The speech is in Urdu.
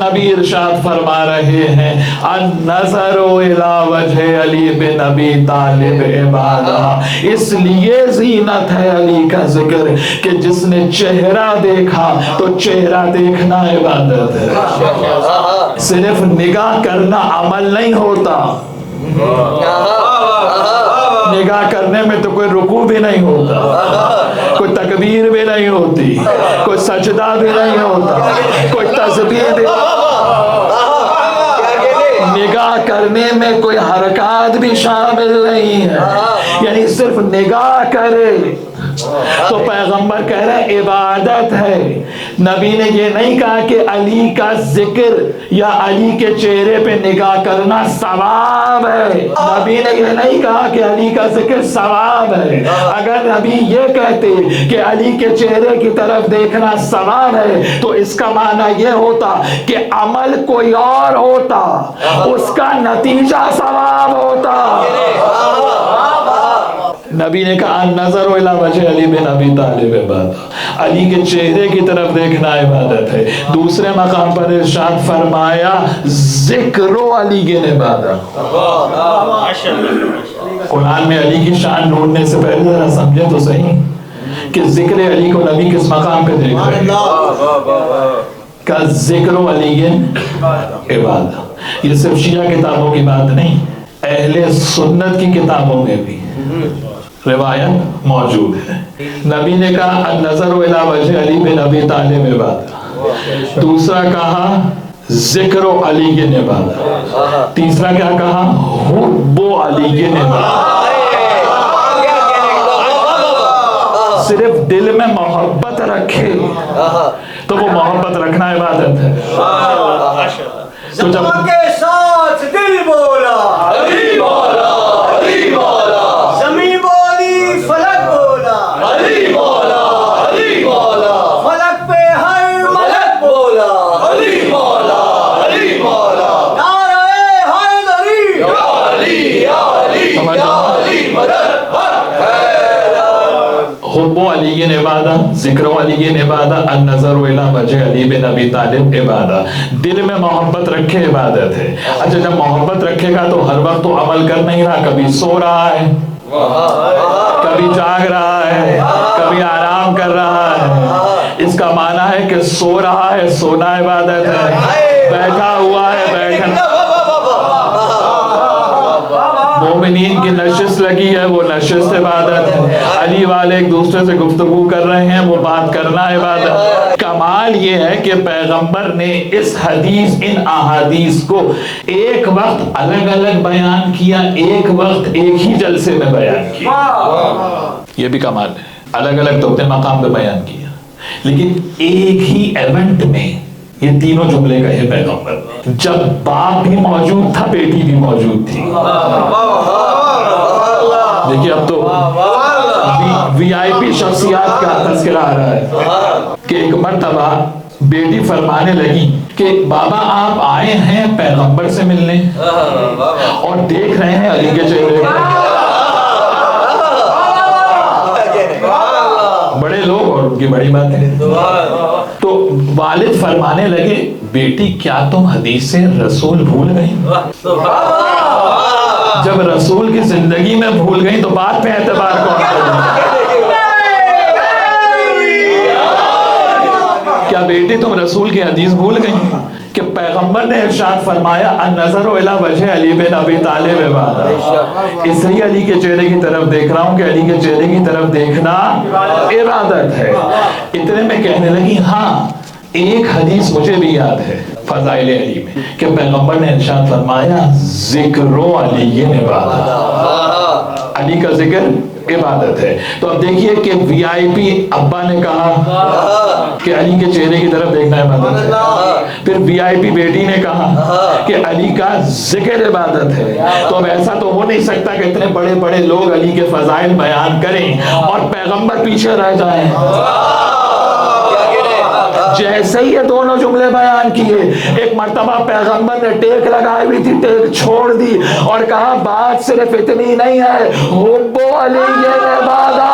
نبی ارشاد فرما رہے ہیں النظر الی وجہ علی بن ابی طالب عبادہ، اس لیے زینت ہے علی کا ذکر کہ جس نے چہرہ دیکھا تو چہرہ دیکھنا عبادت ہے، صرف نگاہ کرنا عمل نہیں ہوتا، نگاہ کرنے میں تو کوئی رکوع بھی نہیں ہوتا، کوئی تکبیر بھی نہیں ہوتی، کوئی سجدہ بھی نہیں ہوتا، کوئی تسبیح بھی، نگاہ کرنے میں کوئی حرکات بھی شامل نہیں ہے، یعنی صرف نگاہ کرے تو پیغمبر کہہ رہے ہیں عبادت ہے۔ نبی نے یہ نہیں کہا کہ علی کا ذکر یا علی کے چہرے پہ نگاہ کرنا ثواب ہے، نبی نے یہ نہیں کہا کہ علی کا ذکر ثواب ہے۔ اگر نبی یہ کہتے کہ علی کے چہرے کی طرف دیکھنا ثواب ہے تو اس کا معنی یہ ہوتا کہ عمل کوئی اور ہوتا، اس کا نتیجہ ثواب ہوتا۔ نبی نے کہا النظر الی وجہ علی بن ابی طالب عبادہ، علی کے چہرے کی طرف دیکھنا عبادت ہے۔ دوسرے مقام پر ارشاد فرمایا ذکر علی کی عبادہ۔ قرآن میں علی کی شان ڈھونڈنے سے پہلے ذرا سمجھے تو صحیح کہ ذکر علی کو نبی کس مقام پہ دیکھ رہے ہیں، کا ذکر علی عبادہ۔ یہ صرف شیعہ کتابوں کی بات نہیں، اہل سنت کی کتابوں میں بھی روایت موجود ہے۔ نبی نے کہا النظر الی وجہ علی بن ابی طالب عبادہ، دوسرا کہا ذکر علی کی عبادہ، تیسرا کیا کہا حب علی کی عبادہ۔ صرف دل میں محبت رکھے تو وہ محبت رکھنا عبادت ہے۔ تو جب کے ساتھ دل بولا علی مولا علی مولا، زمین بولی فلک بولا علی مولا علی مولا، فلک پہ ہر ملک بولا علی مولا علی مولا، نعرہ حیدری یا علی یا علی یا علی مدد حب علی عبادہ، ذکر علی عبادہ، النظر الی وجہ علی بن ابی طالب عبادہ۔ دل میں محبت رکھے عبادت ہے۔ اچھا جب محبت رکھے گا تو ہر وقت تو عمل کر نہیں رہا، کبھی سو رہا ہے، کبھی جاگ رہا ہے، کبھی آرام کر رہا ہے۔ اس کا معنی ہے کہ سو رہا ہے، سونا عبادت ہے، بیٹھا ہوا ہے، بیٹھنا، مومنین کی نشست لگی ہے، وہ نشست عبادت ہے، علی والے ایک دوسرے سے گفتگو کر رہے ہیں، وہ بات کرنا عبادت۔ کمال یہ ہے کہ پیغمبر نے اس حدیث، ان احادیث کو ایک وقت الگ الگ بیان کیا، ایک وقت ایک ہی جلسے میں بیان کیا۔ یہ بھی کمال ہے، الگ الگ تو اپنے مقام پہ بیان کیا لیکن ایک ہی ایونٹ میں یہ تینوں جملے کہے پیغمبر نے۔ جب باپ بھی موجود تھا، بیٹی بھی موجود تھی۔ دیکھیے اب تو وی آئی پی شخصیات کا تذکرہ آ رہا ہے کہ ایک مرتبہ بیٹی فرمانے لگی کہ بابا آپ آئے ہیں پیغمبر سے ملنے اور دیکھ رہے ہیں علی کے چہرے کو، بڑے لوگ اور ان کی بڑی باتیں۔ تو والد فرمانے لگے بیٹی کیا تم حدیث رسول بھول گئی؟ جب رسول کی زندگی میں بھول گئی تو بات پہ اعتبار کون کرے؟ کیا بیٹی تم رسول کی حدیث بھول گئی کہ پیغمبر نے ارشاد فرمایا النظر الی وجہ علی بن ابی طالب عبادہ، اس لیے علی کے چہرے کی طرف دیکھ رہا ہوں کہ علی کے چہرے کی طرف دیکھنا عبادت ہے۔ اتنے میں کہنے لگی ہاں ایک حدیث مجھے بھی یاد ہے فضائل علی میں کہ پیغمبر نے ارشاد فرمایا ذکر علی عبادہ، علی کا ذکر عبادت ہے۔ تو اب دیکھیے کہ وی آئی پی ابا نے کہا کہ علی کے چہرے کی طرف دیکھنا عبادت ہے، پھر وی آئی پی بیٹی نے کہا کہ علی کا ذکر عبادت ہے۔ تو اب ایسا تو ہو نہیں سکتا کہ اتنے بڑے بڑے لوگ علی کے فضائل بیان کریں اور پیغمبر پیچھے رہ جائیں۔ جیسے ہی یہ دونوں جملے بیان کیے، ایک مرتبہ پیغمبر نے ٹیک لگائی ہوئی تھی، ٹیک چھوڑ دی اور کہا بات صرف اتنی نہیں ہے، حب علی عبادہ۔